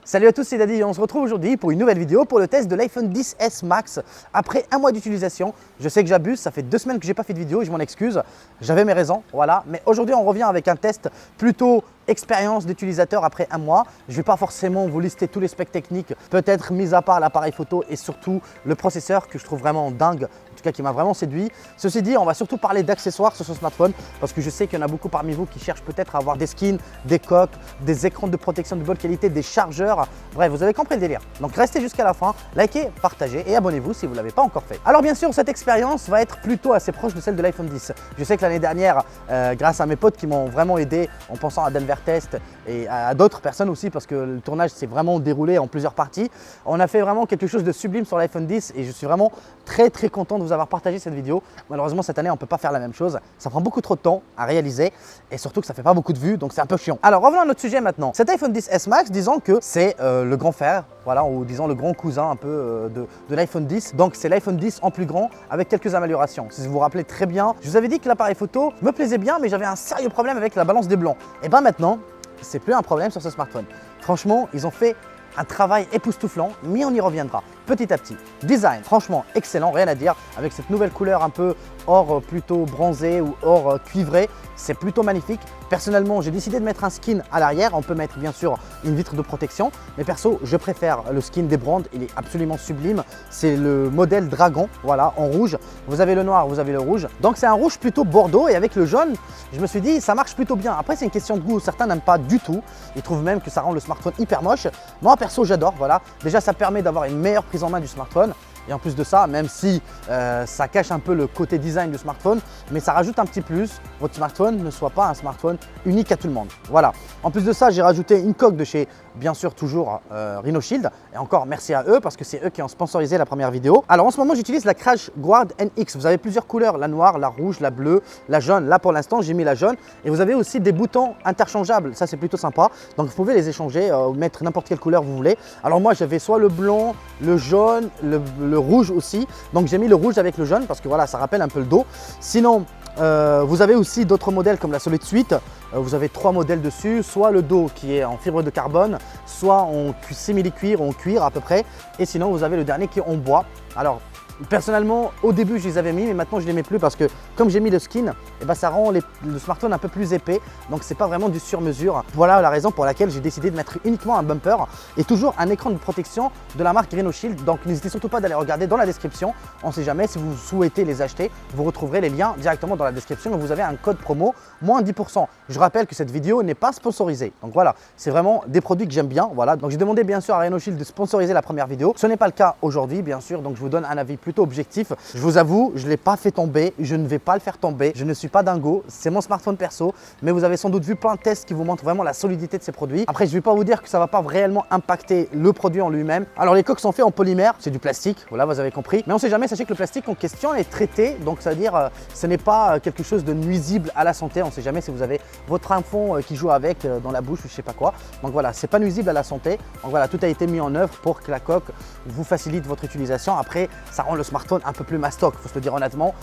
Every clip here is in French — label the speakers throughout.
Speaker 1: Salut à tous, c'est Daddy et on se retrouve aujourd'hui pour une nouvelle vidéo pour le test de l'iPhone XS Max après un mois d'utilisation. Je sais que j'abuse, ça fait 2 semaines que j'ai pas fait de vidéo et je m'en excuse, j'avais mes raisons, voilà. Mais aujourd'hui on revient avec un test plutôt expérience d'utilisateur après un mois. Je ne vais pas forcément vous lister tous les specs techniques, peut-être mis à part l'appareil photo et surtout le processeur que je trouve vraiment dingue, en tout cas qui m'a vraiment séduit. Ceci dit, on va surtout parler d'accessoires sur ce smartphone parce que je sais qu'il y en a beaucoup parmi vous qui cherchent peut-être à avoir des skins, des coques, des écrans de protection de bonne qualité, des chargeurs. Bref, vous avez compris le délire. Donc restez jusqu'à la fin, likez, partagez et abonnez-vous si vous ne l'avez pas encore fait. Alors bien sûr, cette expérience va être plutôt assez proche de celle de l'iPhone X. Je sais que l'année dernière, grâce à mes potes qui m'ont vraiment aidé en pensant à Denver Test et à d'autres personnes aussi parce que le tournage s'est vraiment déroulé en plusieurs parties. On a fait vraiment quelque chose de sublime sur l'iPhone X et je suis vraiment très content de vous avoir partagé cette vidéo. Malheureusement cette année on ne peut pas faire la même chose, ça prend beaucoup trop de temps à réaliser et surtout que ça fait pas beaucoup de vues donc c'est un peu chiant. Alors revenons à notre sujet maintenant. Cet iPhone XS Max, disons que c'est le grand frère, voilà, ou disons le grand cousin un peu de l'iPhone X. Donc c'est l'iPhone X en plus grand avec quelques améliorations. Si vous vous rappelez très bien, je vous avais dit que l'appareil photo me plaisait bien mais j'avais un sérieux problème avec la balance des blancs. Et bien maintenant, c'est plus un problème sur ce smartphone. Franchement, ils ont fait un travail époustouflant, mais on y reviendra petit à petit. Design, franchement excellent, rien à dire. Avec cette nouvelle couleur un peu or plutôt bronzé ou or cuivré, c'est plutôt magnifique. Personnellement, j'ai décidé de mettre un skin à l'arrière. On peut mettre bien sûr une vitre de protection, mais perso, je préfère le skin des Brand. Il est absolument sublime. C'est le modèle Dragon, voilà, en rouge. Vous avez le noir, vous avez le rouge. Donc c'est un rouge plutôt bordeaux et avec le jaune, je me suis dit ça marche plutôt bien. Après, c'est une question de goût. Certains n'aiment pas du tout. Ils trouvent même que ça rend le smartphone hyper moche. Moi, perso, j'adore. Voilà. Déjà, ça permet d'avoir une meilleure prise en main du smartphone. Et en plus de ça, même si ça cache un peu le côté design du smartphone, mais ça rajoute un petit plus, votre smartphone ne soit pas un smartphone unique à tout le monde. Voilà. En plus de ça, j'ai rajouté une coque de chez, bien sûr, toujours Rhino Shield. Et encore merci à eux parce que c'est eux qui ont sponsorisé la première vidéo. Alors en ce moment, j'utilise la Crash Guard NX. Vous avez plusieurs couleurs, la noire, la rouge, la bleue, la jaune. Là pour l'instant, j'ai mis la jaune. Et vous avez aussi des boutons interchangeables. Ça, c'est plutôt sympa. Donc vous pouvez les échanger, mettre n'importe quelle couleur vous voulez. Alors moi, j'avais soit le blanc, le jaune, le rouge aussi. Donc j'ai mis le rouge avec le jaune parce que voilà, ça rappelle un peu le dos. Sinon, vous avez aussi d'autres modèles comme la Solid Suite. Vous avez 3 modèles dessus, soit le dos qui est en fibre de carbone, soit en simili-cuir ou en cuir à peu près. Et sinon, vous avez le dernier qui est en bois. Alors, personnellement, au début, je les avais mis, mais maintenant, je ne les mets plus parce que comme j'ai mis le skin, eh ben, ça rend le smartphone un peu plus épais. Donc, ce n'est pas vraiment du sur-mesure. Voilà la raison pour laquelle j'ai décidé de mettre uniquement un bumper et toujours un écran de protection de la marque Rhino Shield. Donc, n'hésitez surtout pas d'aller regarder dans la description. On ne sait jamais, si vous souhaitez les acheter, vous retrouverez les liens directement dans la description. Vous avez un code promo, moins 10%. Je rappelle que cette vidéo n'est pas sponsorisée. Donc voilà, c'est vraiment des produits que j'aime bien. Voilà. Donc, j'ai demandé bien sûr à Rhino Shield de sponsoriser la première vidéo. Ce n'est pas le cas aujourd'hui, bien sûr. Donc, je vous donne un avis plutôt objectif. Je vous avoue, je ne l'ai pas fait tomber, je ne vais pas le faire tomber, je ne suis pas dingo, c'est mon smartphone perso, mais vous avez sans doute vu plein de tests qui vous montrent vraiment la solidité de ces produits. Après, je ne vais pas vous dire que ça ne va pas réellement impacter le produit en lui-même. Alors les coques sont faites en polymère, c'est du plastique, voilà, vous avez compris, mais on ne sait jamais, sachez que le plastique en question est traité, donc ça veut dire ce n'est pas quelque chose de nuisible à la santé. On ne sait jamais si vous avez votre enfant qui joue avec dans la bouche ou je sais pas quoi. Donc voilà, c'est pas nuisible à la santé. Donc voilà, tout a été mis en œuvre pour que la coque vous facilite votre utilisation. Après, ça rend le smartphone un peu plus mastoc, faut se le dire honnêtement.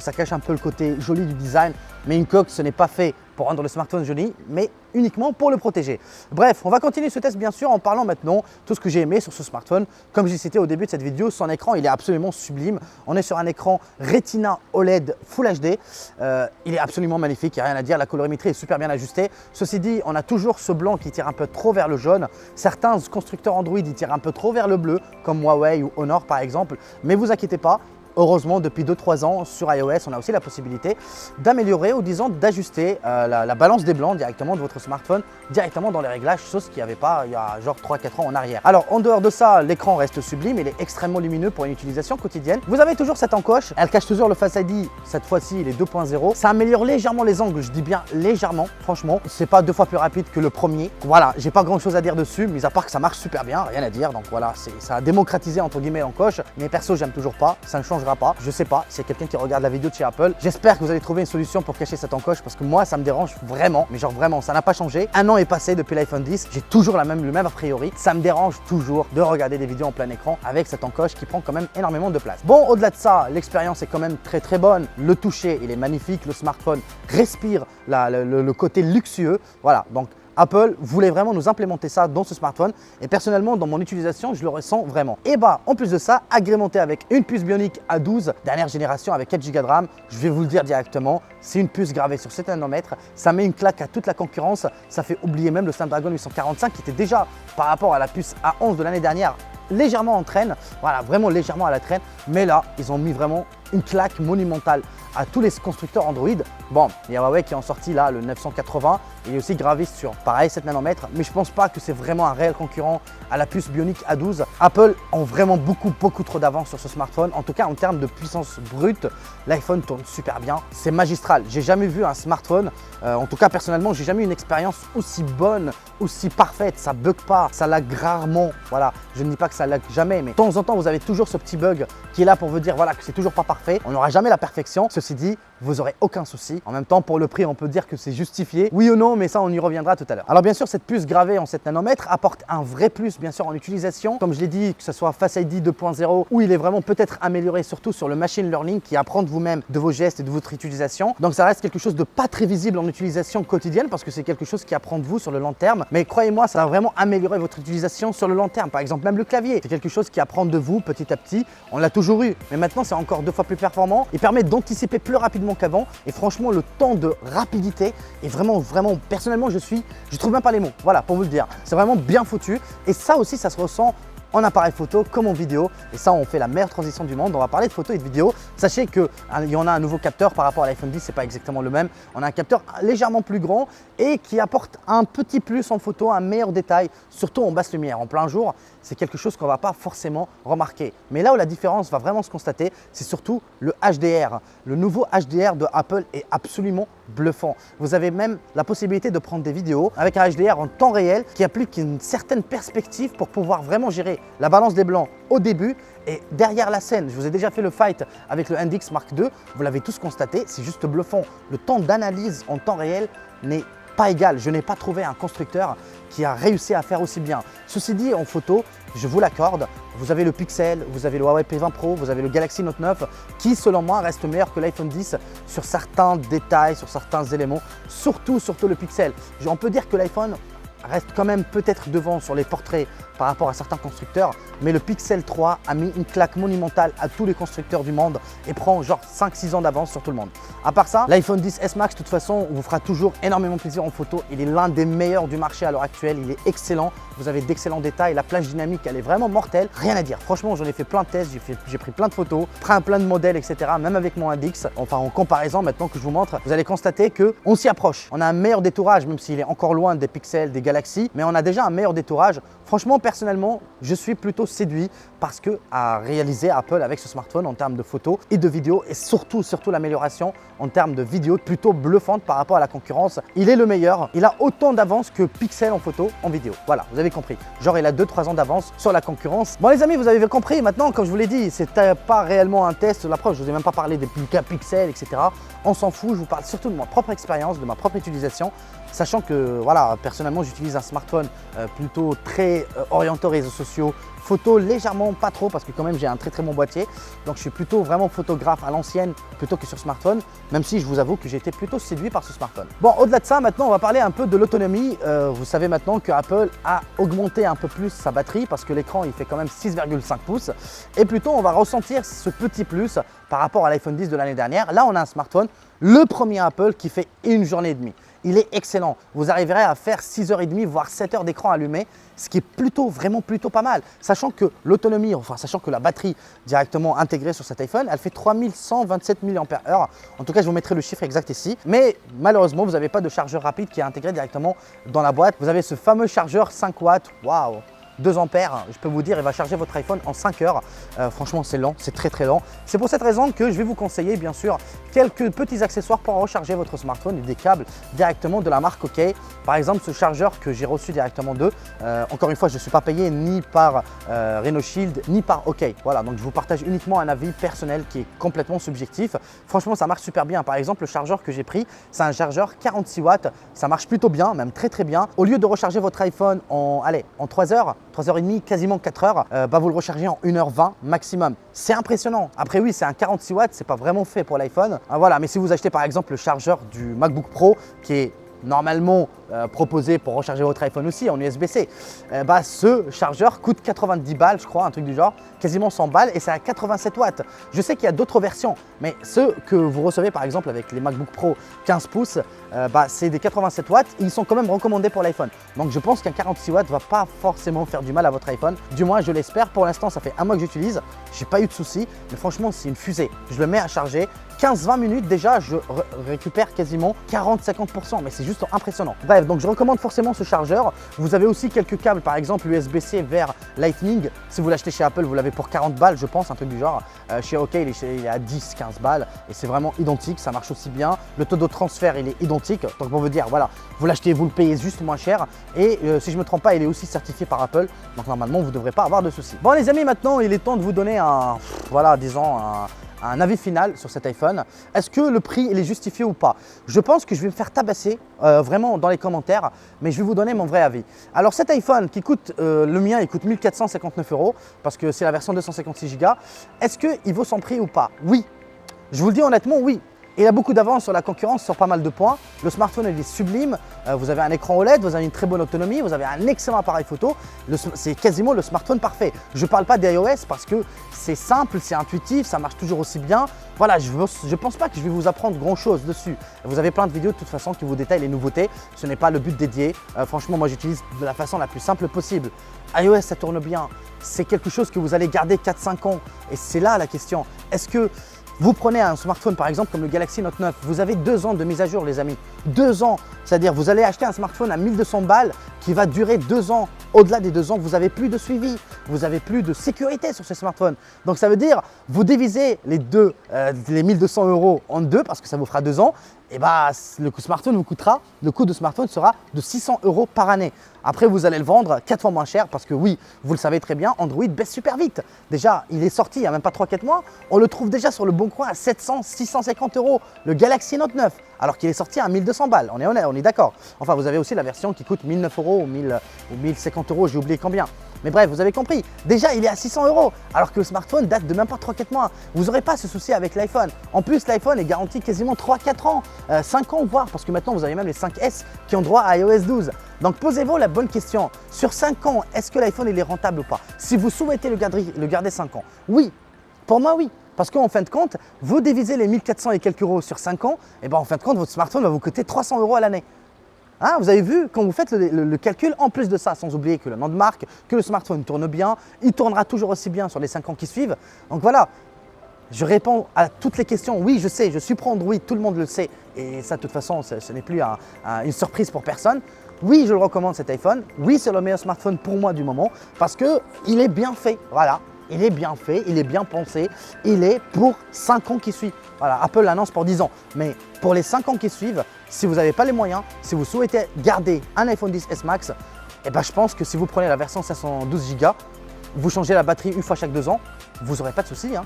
Speaker 1: Ça cache un peu le côté joli du design, mais une coque, ce n'est pas fait pour rendre le smartphone joli, mais uniquement pour le protéger. Bref, on va continuer ce test bien sûr en parlant maintenant tout ce que j'ai aimé sur ce smartphone. Comme j'ai cité au début de cette vidéo, son écran, il est absolument sublime. On est sur un écran Retina OLED Full HD. Il est absolument magnifique, il n'y a rien à dire. La colorimétrie est super bien ajustée. Ceci dit, on a toujours ce blanc qui tire un peu trop vers le jaune. Certains constructeurs Android, ils tirent un peu trop vers le bleu, comme Huawei ou Honor par exemple. Mais vous inquiétez pas. Heureusement, depuis 2-3 ans sur iOS, on a aussi la possibilité d'améliorer ou disons d'ajuster la balance des blancs directement de votre smartphone, directement dans les réglages, chose qu'il n'y avait pas il y a genre 3-4 ans en arrière. Alors en dehors de ça, l'écran reste sublime, il est extrêmement lumineux pour une utilisation quotidienne. Vous avez toujours cette encoche, elle cache toujours le Face ID, cette fois-ci il est 2.0. Ça améliore légèrement les angles, je dis bien légèrement, franchement. C'est pas 2 fois plus rapide que le premier. Voilà, j'ai pas grand chose à dire dessus, mis à part que ça marche super bien, rien à dire. Donc voilà, ça a démocratisé entre guillemets l'encoche, mais perso j'aime toujours pas, ça ne change pas. Je sais pas, s'il y a quelqu'un qui regarde la vidéo de chez Apple, j'espère que vous allez trouver une solution pour cacher cette encoche parce que moi ça me dérange vraiment, mais genre vraiment, ça n'a pas changé. Un an est passé depuis l'iPhone X, j'ai toujours le même a priori. Ça me dérange toujours de regarder des vidéos en plein écran avec cette encoche qui prend quand même énormément de place. Bon, au-delà de ça, l'expérience est quand même très bonne. Le toucher, il est magnifique, le smartphone respire le côté luxueux. Voilà, donc Apple voulait vraiment nous implémenter ça dans ce smartphone et personnellement dans mon utilisation je le ressens vraiment. Et bah en plus de ça, agrémenté avec une puce Bionic A12 dernière génération avec 4 Go de RAM, je vais vous le dire directement, c'est une puce gravée sur 7 nanomètres, ça met une claque à toute la concurrence, ça fait oublier même le Snapdragon 845 qui était déjà par rapport à la puce A11 de l'année dernière légèrement en traîne, voilà, vraiment légèrement à la traîne, mais là ils ont mis vraiment une claque monumentale à tous les constructeurs Android. Bon, il y a Huawei qui est en sorti là le 980, il est aussi gravé sur pareil 7 nanomètres, mais je pense pas que c'est vraiment un réel concurrent à la puce Bionic A12. Apple ont vraiment beaucoup trop d'avance sur ce smartphone, en tout cas en termes de puissance brute, l'iPhone tourne super bien, c'est magistral. J'ai jamais vu un smartphone, en tout cas personnellement, j'ai jamais eu une expérience aussi bonne, aussi parfaite, ça bug pas, ça lag rarement, voilà, je ne dis pas que ça lag jamais, mais de temps en temps vous avez toujours ce petit bug qui est là pour vous dire voilà que c'est toujours pas parfait, on n'aura jamais la perfection. Ceci dit, vous n'aurez aucun souci. En même temps, pour le prix, on peut dire que c'est justifié. Oui ou non, mais ça, on y reviendra tout à l'heure. Alors bien sûr, cette puce gravée en 7 nanomètres apporte un vrai plus, bien sûr, en utilisation. Comme je l'ai dit, que ce soit Face ID 2.0, où il est vraiment peut-être amélioré, surtout sur le machine learning, qui apprend de vous-même de vos gestes et de votre utilisation. Donc ça reste quelque chose de pas très visible en utilisation quotidienne, parce que c'est quelque chose qui apprend de vous sur le long terme. Mais croyez-moi, ça va vraiment améliorer votre utilisation sur le long terme. Par exemple, même le clavier, c'est quelque chose qui apprend de vous petit à petit. On l'a toujours eu, mais maintenant, c'est encore 2 fois plus performant. Il permet d'anticiper plus rapidement qu'avant. Et franchement, le temps de rapidité est vraiment, personnellement, je trouve même pas les mots. Voilà, pour vous le dire. C'est vraiment bien foutu. Et ça aussi, ça se ressent en appareil photo comme en vidéo. Et ça, on fait la meilleure transition du monde. On va parler de photo et de vidéo. Sachez qu'il y en a un nouveau capteur par rapport à l'iPhone 10, c'est pas exactement le même. On a un capteur légèrement plus grand et qui apporte un petit plus en photo, un meilleur détail, surtout en basse lumière. En plein jour, c'est quelque chose qu'on ne va pas forcément remarquer. Mais là où la différence va vraiment se constater, c'est surtout le HDR. Le nouveau HDR de Apple est absolument bluffant. Vous avez même la possibilité de prendre des vidéos avec un HDR en temps réel qui applique une certaine perspective pour pouvoir vraiment gérer la balance des blancs au début et derrière la scène. Je vous ai déjà fait le fight avec le NDX Mark II, vous l'avez tous constaté, c'est juste bluffant. Le temps d'analyse en temps réel n'est pas égal. Je n'ai pas trouvé un constructeur qui a réussi à faire aussi bien. Ceci dit, en photo, je vous l'accorde, vous avez le Pixel, vous avez le Huawei P20 Pro, vous avez le Galaxy Note 9 qui, selon moi, reste meilleur que l'iPhone 10 sur certains détails, sur certains éléments, surtout le Pixel. On peut dire que l'iPhone reste quand même peut-être devant sur les portraits par rapport à certains constructeurs, mais le Pixel 3 a mis une claque monumentale à tous les constructeurs du monde et prend genre 5-6 ans d'avance sur tout le monde. À part ça, l'iPhone 10S Max, de toute façon, vous fera toujours énormément plaisir en photo. Il est l'un des meilleurs du marché à l'heure actuelle, il est excellent, vous avez d'excellents détails, la plage dynamique, elle est vraiment mortelle, rien à dire. Franchement, j'en ai fait plein de tests, j'ai pris plein de photos, plein de modèles, etc. Même avec mon Index, enfin en comparaison maintenant que je vous montre, vous allez constater qu'on s'y approche. On a un meilleur détourage, même s'il est encore loin des Pixels, des Galaxy, mais on a déjà un meilleur détourage. Franchement, personnellement, je suis plutôt séduit par ce qu'a réalisé Apple avec ce smartphone en termes de photos et de vidéos et surtout l'amélioration en termes de vidéos plutôt bluffante par rapport à la concurrence. Il est le meilleur, il a autant d'avance que Pixel en photo, en vidéo. Voilà, vous avez compris. Genre, il a 2-3 ans d'avance sur la concurrence. Bon les amis, vous avez compris. Maintenant, comme je vous l'ai dit, c'était pas réellement un test. La preuve, je vous ai même pas parlé des cas Pixel, etc. On s'en fout, je vous parle surtout de ma propre expérience, de ma propre utilisation. Sachant que, voilà, personnellement, j'utilise un smartphone plutôt très orienté aux réseaux sociaux, photo légèrement pas trop parce que quand même j'ai un très bon boîtier. Donc je suis plutôt vraiment photographe à l'ancienne plutôt que sur smartphone, même si je vous avoue que j'ai été plutôt séduit par ce smartphone. Bon, au-delà de ça, maintenant on va parler un peu de l'autonomie. Vous savez maintenant que Apple a augmenté un peu plus sa batterie parce que l'écran il fait quand même 6,5 pouces et plutôt on va ressentir ce petit plus par rapport à l'iPhone 10 de l'année dernière. Là on a un smartphone, le premier Apple qui fait 1 journée et demie. Il est excellent. Vous arriverez à faire 6h30 voire 7 heures d'écran allumé, ce qui est vraiment plutôt pas mal. Sachant que l'autonomie, enfin sachant que la batterie directement intégrée sur cet iPhone, elle fait 3127 mAh. En tout cas, je vous mettrai le chiffre exact ici. Mais malheureusement, vous n'avez pas de chargeur rapide qui est intégré directement dans la boîte. Vous avez ce fameux chargeur 5 watts. Waouh! 2 ampères, je peux vous dire, il va charger votre iPhone en 5 heures. Franchement, c'est lent, c'est très lent. C'est pour cette raison que je vais vous conseiller, bien sûr, quelques petits accessoires pour recharger votre smartphone et des câbles directement de la marque OK. Par exemple, ce chargeur que j'ai reçu directement d'eux. Encore une fois, je ne suis pas payé ni par Renault Shield, ni par OK. Voilà, donc je vous partage uniquement un avis personnel qui est complètement subjectif. Franchement, ça marche super bien. Par exemple, le chargeur que j'ai pris, c'est un chargeur 46 watts. Ça marche plutôt bien, même très bien. Au lieu de recharger votre iPhone en 3 heures, 3h30, quasiment 4 heures, vous le rechargez en 1h20 maximum. C'est impressionnant. Après oui, c'est un 46 watts, c'est pas vraiment fait pour l'iPhone. Voilà, mais si vous achetez par exemple le chargeur du MacBook Pro qui est normalement proposé pour recharger votre iPhone aussi en USB-C. Bah, ce chargeur coûte 90 balles, je crois, un truc du genre, quasiment 100 balles et c'est à 87 watts. Je sais qu'il y a d'autres versions, mais ceux que vous recevez par exemple avec les MacBook Pro 15 pouces, bah, c'est des 87 watts, ils sont quand même recommandés pour l'iPhone. Donc je pense qu'un 46 watts ne va pas forcément faire du mal à votre iPhone, du moins je l'espère. Pour l'instant ça fait un mois que j'utilise, j'ai pas eu de soucis, mais franchement c'est une fusée. Je le mets à charger, 15-20 minutes déjà, je récupère quasiment 40-50%, mais c'est juste impressionnant. Bref, donc je recommande forcément ce chargeur. Vous avez aussi quelques câbles, par exemple USB-C vers Lightning. Si vous l'achetez chez Apple, vous l'avez pour 40 balles, je pense, un truc du genre. Chez OK, il est à 10-15 balles et c'est vraiment identique, ça marche aussi bien. Le taux de transfert, il est identique. Donc pour vous dire, voilà, vous l'achetez, vous le payez juste moins cher. Et si je ne me trompe pas, il est aussi certifié par Apple. Donc normalement, vous ne devrez pas avoir de soucis. Bon les amis, maintenant, il est temps de vous donner voilà, disons, un avis final sur cet iPhone. Est-ce que le prix il est justifié ou pas? Je pense que je vais me faire tabasser vraiment dans les commentaires, mais je vais vous donner mon vrai avis. Alors cet iPhone qui coûte, le mien il coûte 1459 € parce que c'est la version 256 Go. Est-ce qu'il vaut son prix ou pas? Oui. Je vous le dis honnêtement, oui. Il a beaucoup d'avance sur la concurrence sur pas mal de points. Le smartphone il est sublime, vous avez un écran OLED, vous avez une très bonne autonomie, vous avez un excellent appareil photo. C'est quasiment le smartphone parfait. Je ne parle pas d'iOS parce que c'est simple, c'est intuitif, ça marche toujours aussi bien. Voilà, je ne pense pas que je vais vous apprendre grand chose dessus. Vous avez plein de vidéos de toute façon qui vous détaillent les nouveautés. Ce n'est pas le but dédié. Franchement, moi j'utilise de la façon la plus simple possible. iOS ça tourne bien, c'est quelque chose que vous allez garder 4-5 ans. Et c'est là la question. Est-ce que vous prenez un smartphone par exemple comme le Galaxy Note 9, vous avez 2 ans de mise à jour les amis, 2 ans, c'est-à-dire vous allez acheter un smartphone à 1200 balles qui va durer 2 ans. Au-delà des 2 ans, vous n'avez plus de suivi, vous n'avez plus de sécurité sur ce smartphone. Donc ça veut dire, vous divisez les 1200 € en deux parce que ça vous fera 2 ans, et bah, le coût de smartphone sera de 600 € par année. Après, vous allez le vendre 4 fois moins cher parce que oui, vous le savez très bien, Android baisse super vite. Déjà, il est sorti il n'y a même pas 3-4 mois, on le trouve déjà sur le bon coin à 700-650 €, le Galaxy Note 9, alors qu'il est sorti à 1200 balles, on est honnête, on est d'accord. Enfin, vous avez aussi la version qui coûte 1009 € ou 1050 €, j'ai oublié combien. Mais bref, vous avez compris, déjà il est à 600 €, alors que le smartphone date de même pas 3-4 mois. Vous n'aurez pas ce souci avec l'iPhone. En plus, l'iPhone est garanti quasiment 3-4 ans, 5 ans voire, parce que maintenant vous avez même les 5S qui ont droit à iOS 12. Donc posez-vous la bonne question, sur 5 ans, est-ce que l'iPhone il est rentable ou pas? Si vous souhaitez le garder 5 ans, oui, pour moi oui. Parce qu'en fin de compte, vous divisez les 1400 et quelques euros sur 5 ans, et ben en fin de compte, votre smartphone va vous coûter 300 € à l'année. Hein, vous avez vu, quand vous faites le calcul, en plus de ça, sans oublier que le nom de marque, que le smartphone tourne bien, il tournera toujours aussi bien sur les 5 ans qui suivent. Donc voilà, je réponds à toutes les questions. Oui, je sais, je suis pro Android, tout le monde le sait. Et ça, de toute façon, ce n'est plus une surprise pour personne. Oui, je le recommande cet iPhone. Oui, c'est le meilleur smartphone pour moi du moment parce qu'il est bien fait. Voilà. Il est bien fait, il est bien pensé, il est pour 5 ans qui suivent. Voilà, Apple l'annonce pour 10 ans, mais pour les 5 ans qui suivent, si vous n'avez pas les moyens, si vous souhaitez garder un iPhone XS Max, eh ben, je pense que si vous prenez la version 512 Go, vous changez la batterie une fois chaque 2 ans, vous n'aurez pas de soucis. Hein.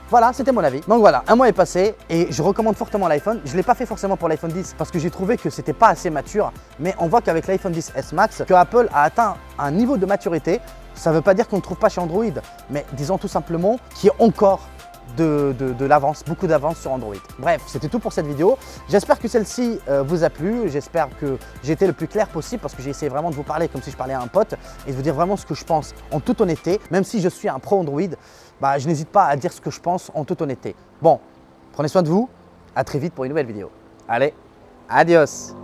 Speaker 1: Voilà, c'était mon avis. Donc voilà, un mois est passé et je recommande fortement l'iPhone. Je ne l'ai pas fait forcément pour l'iPhone 10 parce que j'ai trouvé que c'était pas assez mature, mais on voit qu'avec l'iPhone 10S Max, que Apple a atteint un niveau de maturité. Ça ne veut pas dire qu'on ne trouve pas chez Android, mais disons tout simplement qu'il y a encore de l'avance, beaucoup d'avance sur Android. Bref, c'était tout pour cette vidéo. J'espère que celle-ci vous a plu. J'espère que j'ai été le plus clair possible parce que j'ai essayé vraiment de vous parler comme si je parlais à un pote et de vous dire vraiment ce que je pense en toute honnêteté. Même si je suis un pro Android, bah, je n'hésite pas à dire ce que je pense en toute honnêteté. Bon, prenez soin de vous. À très vite pour une nouvelle vidéo. Allez, adios!